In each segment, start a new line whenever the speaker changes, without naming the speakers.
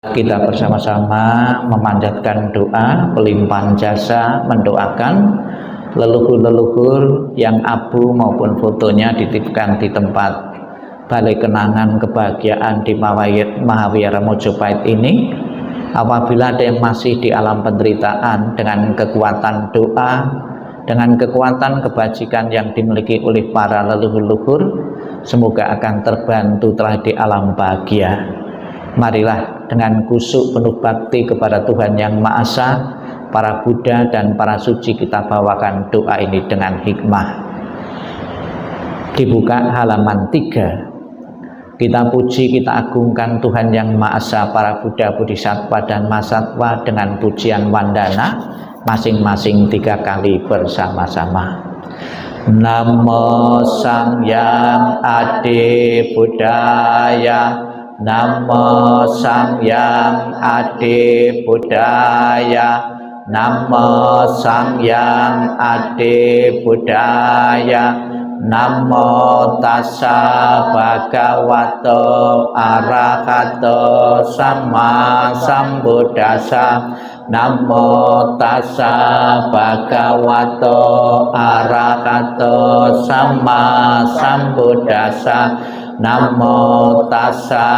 Kita bersama-sama memanjatkan doa pelimpahan jasa, mendoakan leluhur-leluhur yang abu maupun fotonya dititipkan di tempat balai kenangan kebahagiaan di Mahawiyara Mojopahit ini. Apabila ada yang masih di alam penderitaan, dengan kekuatan doa, dengan kekuatan kebajikan yang dimiliki oleh para leluhur-leluhur, semoga akan terbantu telah di alam bahagia. Marilah dengan kusuk penuh bakti kepada Tuhan Yang Maha Esa, para Buddha dan para suci, kita bawakan doa ini dengan hikmah. Dibuka halaman 3. Kita puji, kita agungkan Tuhan Yang Maha Esa, para Buddha, Bodhisattva dan Mahasatwa dengan pujian wandana masing-masing 3 kali bersama-sama. Namo Sangyang Adi Buddhaya, Namo Sangyang Adi Buddhaya, Namo Sangyang Adi Buddhaya, Namo Tassa Bhagavato Arahato Sama Sambuddhassa, Namo Tassa Bhagavato Arahato Sama Sambuddhassa, Namo Tassa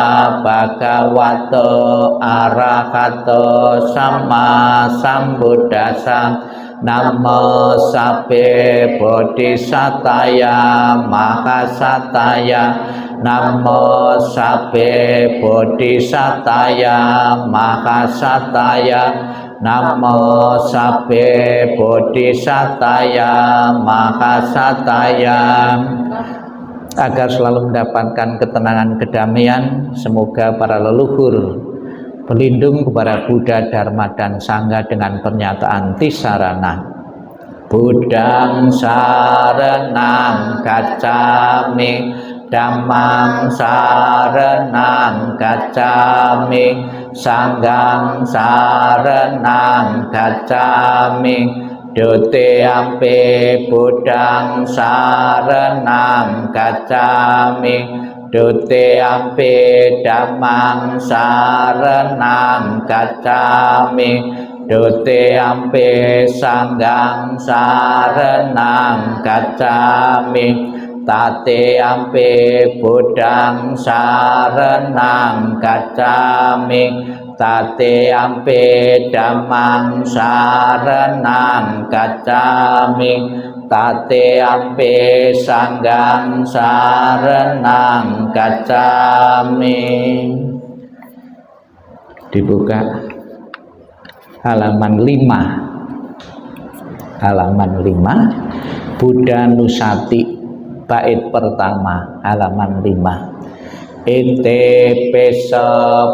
Bhagavato Arahato Sama Sambuddhassa, Namo Sabbe Bodhisataya Mahasataya, Namo Sabbe Bodhisataya Mahasataya, Namo Sabbe Bodhisataya Mahasataya. Agar selalu mendapatkan ketenangan, kedamaian, semoga para leluhur berlindung kepada Buddha, Dharma dan Sangha dengan pernyataan tisarana. Buddhang saranang gacchami, Dhammang saranang gacchami, Sanghang saranang gacchami, Dutiyampi Buddhang saranang gacchami, Dutiyampi Dhammang saranang gacchami, Dutiyampi Sanghang saranang gacchami, Tatiyampi Buddhang saranang gacchami, Tatiyampi Dhammang saranang gacchami, Tatiyampi Sanghang saranang gacchami. Dibuka halaman 5. Halaman 5, Buddha Nusati, bait pertama, halaman 5. Ite pesa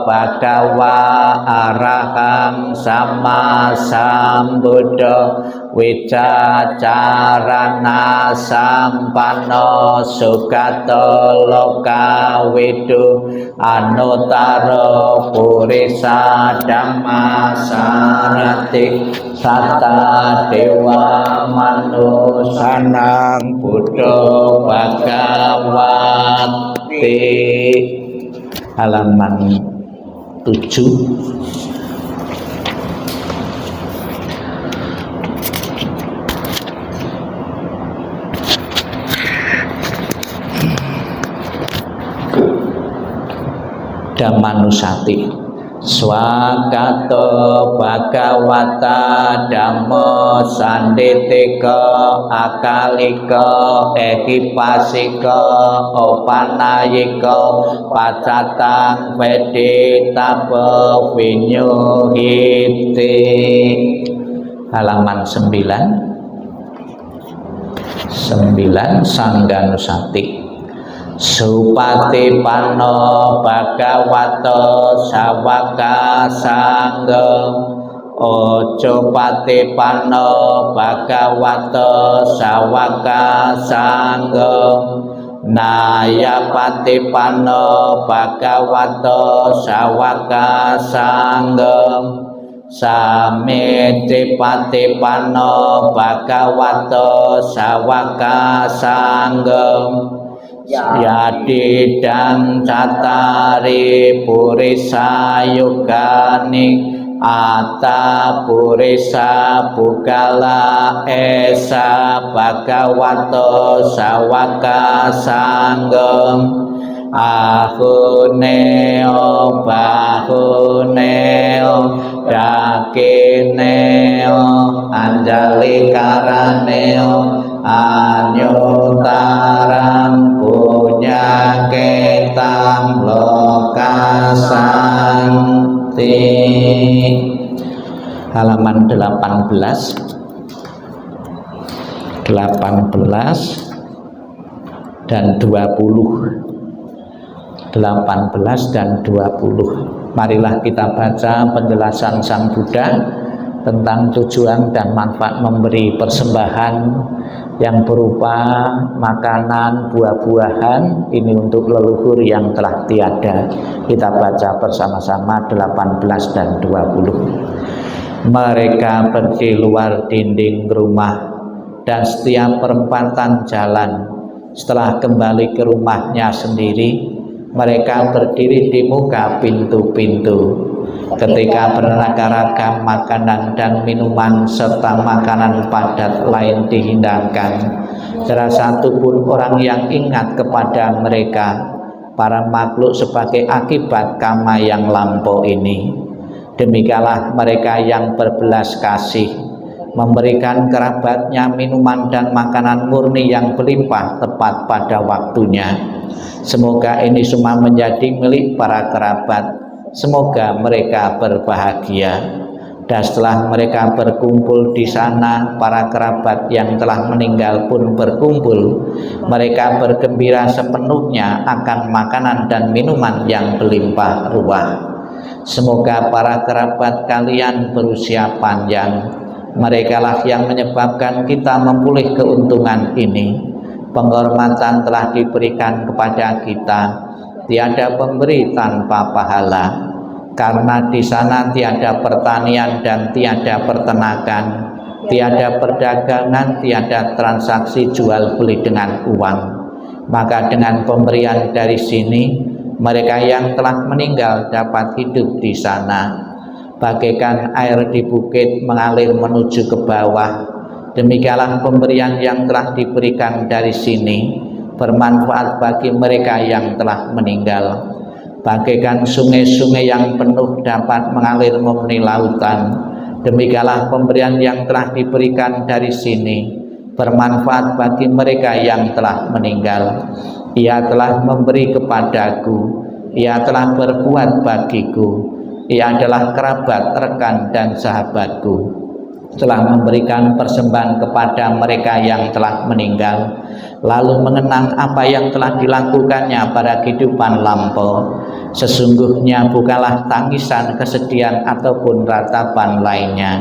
bhagawa arahang sama sambuddha, wicacarana sampanno sugato loka widu, anutaro purisa dhamma sarati, satta dewa manusanang buddha bhagawati. Halaman 7. Dhammanusati. Swagato Bhagavata Dhammo Sanditiko Akaliko Ehipasiko Opanayiko Pacatang Veditabo Vinyuhiti. Halaman 9. Sangganusati. Supatipanno Bhagavato Sawaka Sangha, Ojo patipanno Bhagavato Sawaka Sangha, Naya patipanno Bhagavato Sawaka Sangha, Samiti patipanno Bhagavato Sawaka Sangha, Yadi dan catari purisa yugani Ata purisa bukala esa bhagavato sawaka sanggem ahuneo bahuneo dakineo anjali karaneo anyutaram punya ketang lokasanti. Halaman 18 dan 20. 18 dan 20. Marilah kita baca penjelasan Sang Buddha tentang tujuan dan manfaat memberi persembahan yang berupa makanan, buah-buahan ini untuk leluhur yang telah tiada. Kita baca bersama-sama 18 dan 20. Mereka pergi luar dinding rumah dan setiap perempatan jalan. Setelah kembali ke rumahnya sendiri, mereka berdiri di muka pintu-pintu. Ketika beraneka ragam makanan dan minuman serta makanan padat lain dihidangkan, salah satu pun orang yang ingat kepada mereka, para makhluk sebagai akibat karma yang lampau ini. Demikianlah mereka yang berbelas kasih, memberikan kerabatnya minuman dan makanan murni yang berlimpah tepat pada waktunya. Semoga ini semua menjadi milik para kerabat. Semoga mereka berbahagia. Dan setelah mereka berkumpul di sana, para kerabat yang telah meninggal pun berkumpul. Mereka bergembira sepenuhnya akan makanan dan minuman yang berlimpah ruah. Semoga para kerabat kalian berusia panjang. Merekalah yang menyebabkan kita memperoleh keuntungan ini. Penghormatan telah diberikan kepada kita. Tiada pemberi tanpa pahala, karena di sana tiada pertanian dan tiada peternakan, tiada perdagangan, tiada transaksi jual beli dengan uang. Maka dengan pemberian dari sini, mereka yang telah meninggal dapat hidup di sana. Bagaikan air di bukit mengalir menuju ke bawah, demikianlah pemberian yang telah diberikan dari sini bermanfaat bagi mereka yang telah meninggal. Bagaikan sungai-sungai yang penuh dapat mengalir memenuhi lautan, demikianlah pemberian yang telah diberikan dari sini bermanfaat bagi mereka yang telah meninggal. Ia telah memberi kepadaku, ia telah berbuat bagiku, ia adalah kerabat, rekan dan sahabatku. Telah memberikan persembahan kepada mereka yang telah meninggal, lalu mengenang apa yang telah dilakukannya pada kehidupan lampau. Sesungguhnya bukanlah tangisan, kesedihan ataupun ratapan lainnya.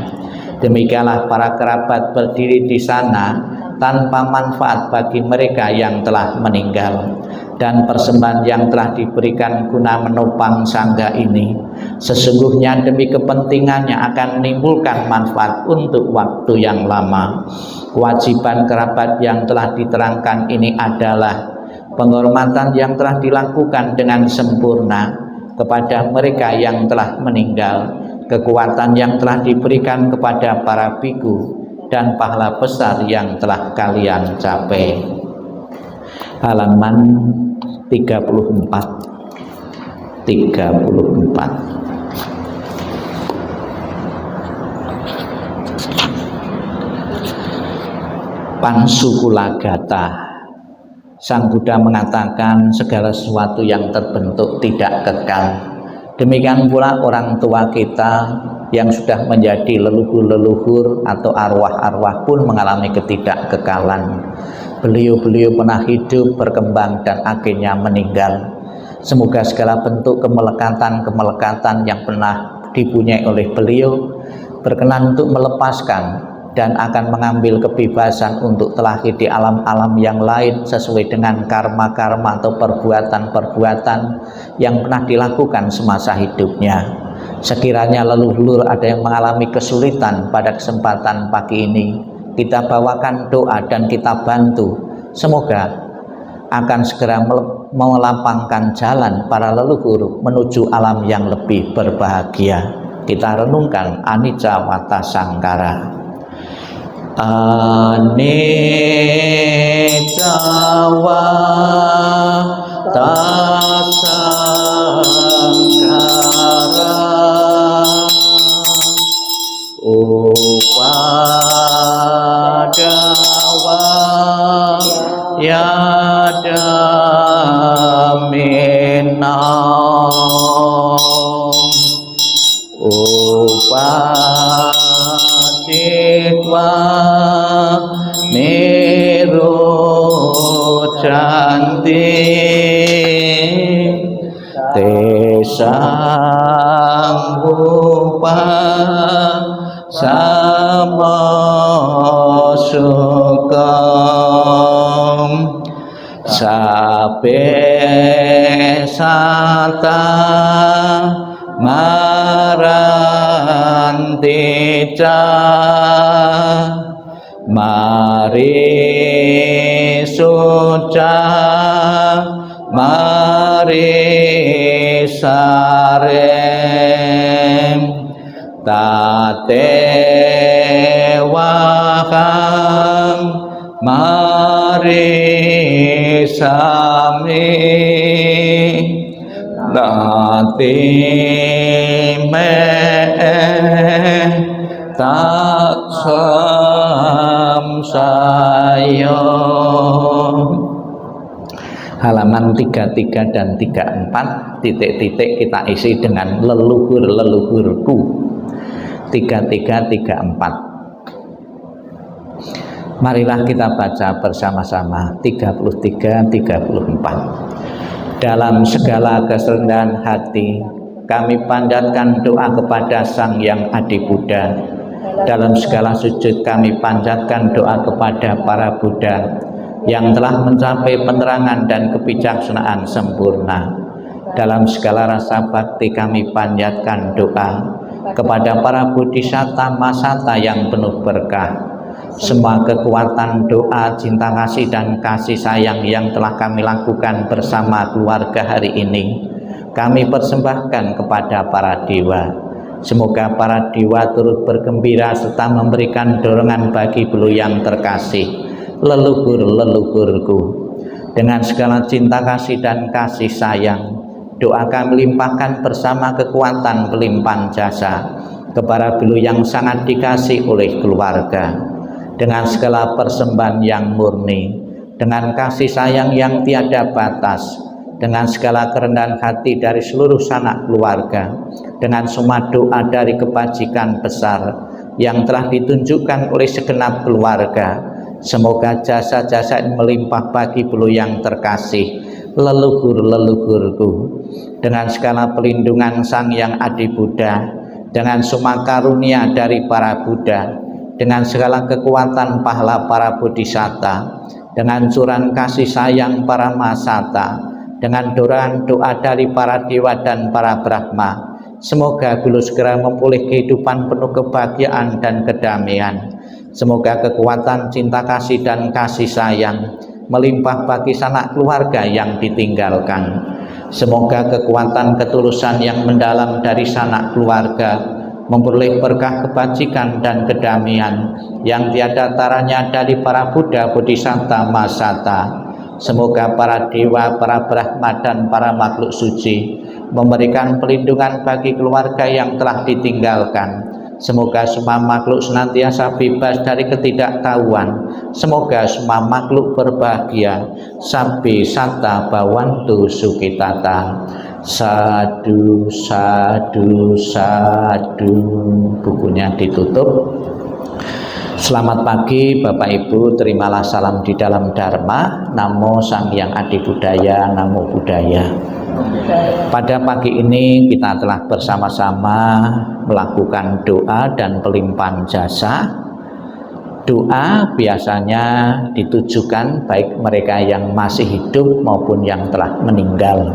Demikianlah para kerabat berdiri di sana tanpa manfaat bagi mereka yang telah meninggal. Dan persembahan yang telah diberikan guna menopang sangga ini sesungguhnya demi kepentingannya akan menimbulkan manfaat untuk waktu yang lama. Kewajiban kerabat yang telah diterangkan ini adalah penghormatan yang telah dilakukan dengan sempurna kepada mereka yang telah meninggal, kekuatan yang telah diberikan kepada para biku, dan pahala besar yang telah kalian capai. Halaman 34. Pansukulagata. Sang Buddha mengatakan segala sesuatu yang terbentuk tidak kekal. Demikian pula orang tua kita yang sudah menjadi leluhur-leluhur atau arwah-arwah pun mengalami ketidakkekalan. Beliau-beliau pernah hidup, berkembang, dan akhirnya meninggal. Semoga segala bentuk kemelekatan-kemelekatan yang pernah dipunyai oleh beliau berkenan untuk melepaskan dan akan mengambil kebebasan untuk terlahir di alam-alam yang lain sesuai dengan karma-karma atau perbuatan-perbuatan yang pernah dilakukan semasa hidupnya. Sekiranya leluhur ada yang mengalami kesulitan pada kesempatan pagi ini, kita bawakan doa dan kita bantu. Semoga akan segera melapangkan jalan para leluhur menuju alam yang lebih berbahagia. Kita renungkan anicca wata sangkara. Anicca wata sangkara upadawa yada minam upacitwa nirujanti tesang samasukam sabe sata marantica mari suca mari sarem tate wakam mari sami tate me tak samsayo. Halaman 33 dan 34, titik-titik kita isi dengan leluhur-leluhurku. 33-34. Marilah kita baca bersama-sama 33-34. Dalam segala kerendahan hati kami panjatkan doa kepada Sang Yang Adi Buddha. Dalam segala sujud kami panjatkan doa kepada para Buddha yang telah mencapai penerangan dan kebijaksanaan sempurna. Dalam segala rasa bakti kami panjatkan doa kepada para bodhisatta masata yang penuh berkah. Semua kekuatan doa, cinta kasih dan kasih sayang yang telah kami lakukan bersama keluarga hari ini kami persembahkan kepada para dewa. Semoga para dewa turut bergembira serta memberikan dorongan bagi beliau yang terkasih, leluhur-leluhurku. Dengan segala cinta kasih dan kasih sayang, doa kami limpahkan bersama kekuatan pelimpahan jasa kepada beliau yang sangat dikasih oleh keluarga. Dengan segala persembahan yang murni, dengan kasih sayang yang tiada batas, dengan segala kerendahan hati dari seluruh sanak keluarga, dengan semua doa dari kebajikan besar yang telah ditunjukkan oleh segenap keluarga, semoga jasa-jasa melimpah bagi beliau yang terkasih, leluhur-leluhurku. Dengan segala pelindungan Sang Yang Adi Buddha, dengan semua karunia dari para Buddha, dengan segala kekuatan pahala para bodhisatta, dengan curahan kasih sayang para masata, dengan dorongan doa dari para dewa dan para brahma, semoga beliau segera memulih kehidupan penuh kebahagiaan dan kedamaian. Semoga kekuatan cinta kasih dan kasih sayang melimpah bagi sanak keluarga yang ditinggalkan. Semoga kekuatan ketulusan yang mendalam dari sanak keluarga memperoleh berkah kebajikan dan kedamaian yang tiada taranya dari para Buddha, Bodhisatta, Masata. Semoga para dewa, para brahma dan para makhluk suci memberikan perlindungan bagi keluarga yang telah ditinggalkan. Semoga semua makhluk senantiasa bebas dari ketidaktahuan. Semoga semua makhluk berbahagia. Sabbe satta bhavantu sukhitata. Sadu, sadu, sadu. Bukunya ditutup. Selamat pagi Bapak Ibu, terimalah salam di dalam Dharma. Namo Sang Yang Adi Buddhaya, Namo Buddhaya. Pada pagi ini kita telah bersama-sama melakukan doa dan pelimpahan jasa. Doa biasanya ditujukan baik mereka yang masih hidup maupun yang telah meninggal.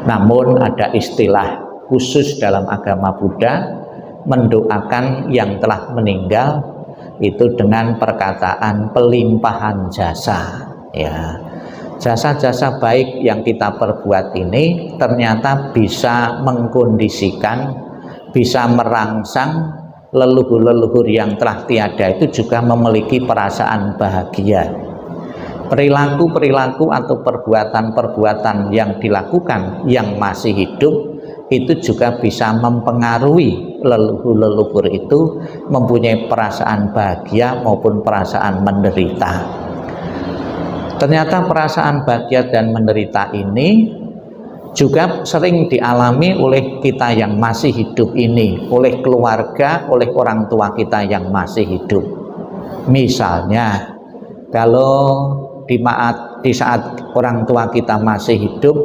Namun ada istilah khusus dalam agama Buddha mendoakan yang telah meninggal itu dengan perkataan pelimpahan jasa, ya. Jasa-jasa baik yang kita perbuat ini ternyata bisa mengkondisikan, bisa merangsang leluhur-leluhur yang telah tiada itu juga memiliki perasaan bahagia. Perilaku-perilaku atau perbuatan-perbuatan yang dilakukan yang masih hidup itu juga bisa mempengaruhi leluhur-leluhur itu mempunyai perasaan bahagia maupun perasaan menderita. Ternyata perasaan bahagia dan menderita ini juga sering dialami oleh kita yang masih hidup ini, oleh keluarga, oleh orang tua kita yang masih hidup. Misalnya, kalau di saat orang tua kita masih hidup,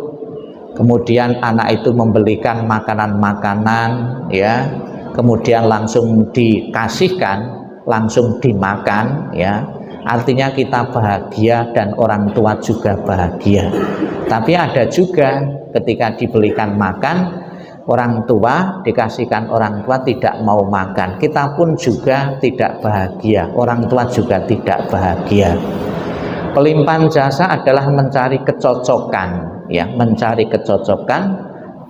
kemudian anak itu membelikan makanan-makanan, ya, kemudian langsung dikasihkan, langsung dimakan, ya. Artinya kita bahagia dan orang tua juga bahagia. Tapi ada juga ketika dibelikan makan, orang tua dikasihkan orang tua tidak mau makan, kita pun juga tidak bahagia, orang tua juga tidak bahagia. Pelimpahan jasa adalah mencari kecocokan, ya, mencari kecocokan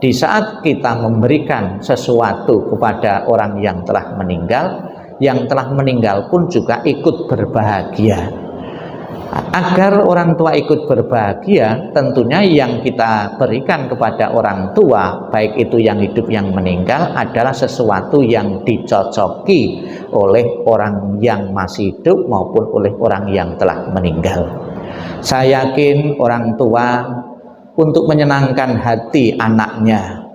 di saat kita memberikan sesuatu kepada orang yang telah meninggal. Yang telah meninggal pun juga ikut berbahagia. Agar orang tua ikut berbahagia, tentunya yang kita berikan kepada orang tua, baik itu yang hidup yang meninggal, adalah sesuatu yang dicocoki oleh orang yang masih hidup maupun oleh orang yang telah meninggal. Saya yakin orang tua untuk menyenangkan hati anaknya,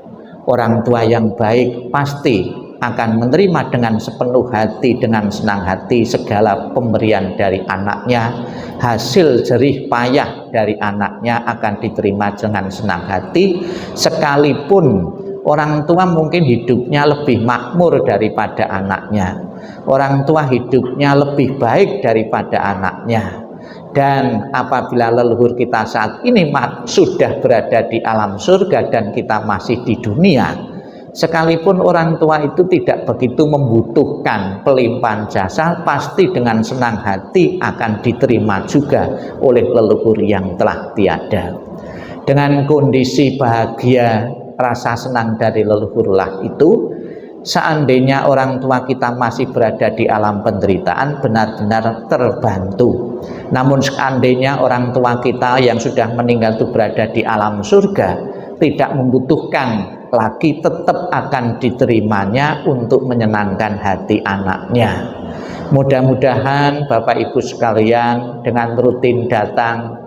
orang tua yang baik pasti akan menerima dengan sepenuh hati, dengan senang hati segala pemberian dari anaknya. Hasil jerih payah dari anaknya akan diterima dengan senang hati, sekalipun orang tua mungkin hidupnya lebih makmur daripada anaknya, orang tua hidupnya lebih baik daripada anaknya. Dan apabila leluhur kita saat ini sudah berada di alam surga dan kita masih di dunia, sekalipun orang tua itu tidak begitu membutuhkan pelimpahan jasa, pasti dengan senang hati akan diterima juga oleh leluhur yang telah tiada. Dengan kondisi bahagia, rasa senang dari leluhurlah itu, seandainya orang tua kita masih berada di alam penderitaan, benar-benar terbantu. Namun seandainya orang tua kita yang sudah meninggal itu berada di alam surga, tidak membutuhkan lagi, tetap akan diterimanya untuk menyenangkan hati anaknya. Mudah-mudahan Bapak Ibu sekalian dengan rutin datang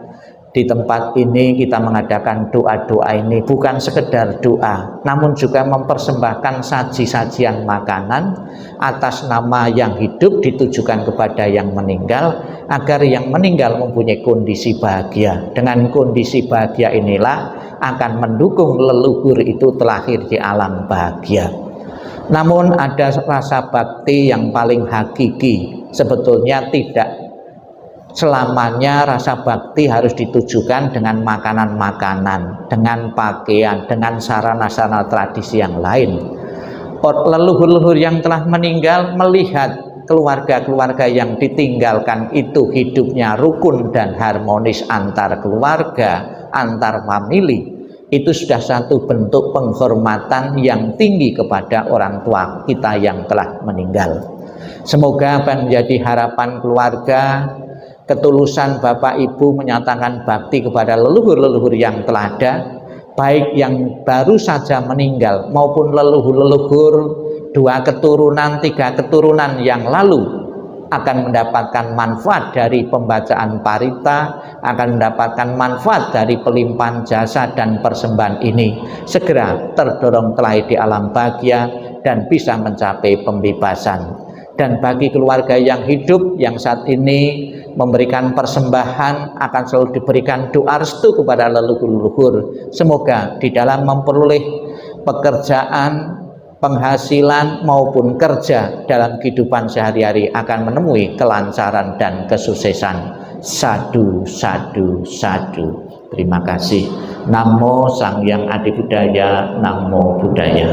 di tempat ini, kita mengadakan doa-doa ini bukan sekedar doa, namun juga mempersembahkan saji-sajian makanan atas nama yang hidup ditujukan kepada yang meninggal, agar yang meninggal mempunyai kondisi bahagia. Dengan kondisi bahagia inilah akan mendukung leluhur itu terlahir di alam bahagia. Namun ada rasa bakti yang paling hakiki. Sebetulnya tidak selamanya rasa bakti harus ditujukan dengan makanan-makanan, dengan pakaian, dengan sarana-sarana tradisi yang lain. Leluhur-leluhur yang telah meninggal melihat keluarga-keluarga yang ditinggalkan itu hidupnya rukun dan harmonis antar keluarga, antar famili, itu sudah satu bentuk penghormatan yang tinggi kepada orang tua kita yang telah meninggal. Semoga menjadi harapan keluarga, ketulusan Bapak Ibu menyatakan bakti kepada leluhur-leluhur yang telah ada, baik yang baru saja meninggal maupun leluhur-leluhur 2 keturunan, 3 keturunan yang lalu, akan mendapatkan manfaat dari pembacaan parita, akan mendapatkan manfaat dari pelimpahan jasa dan persembahan ini, segera terdorong terlahir di alam bahagia dan bisa mencapai pembebasan. Dan bagi keluarga yang hidup yang saat ini memberikan persembahan, akan selalu diberikan doa restu kepada leluhur-leluhur, semoga di dalam memperoleh pekerjaan, penghasilan maupun kerja dalam kehidupan sehari-hari akan menemui kelancaran dan kesuksesan. Sadu, sadu, sadu. Terima kasih. Namo Sang Hyang Adi Budaya, Namo Buddhaya.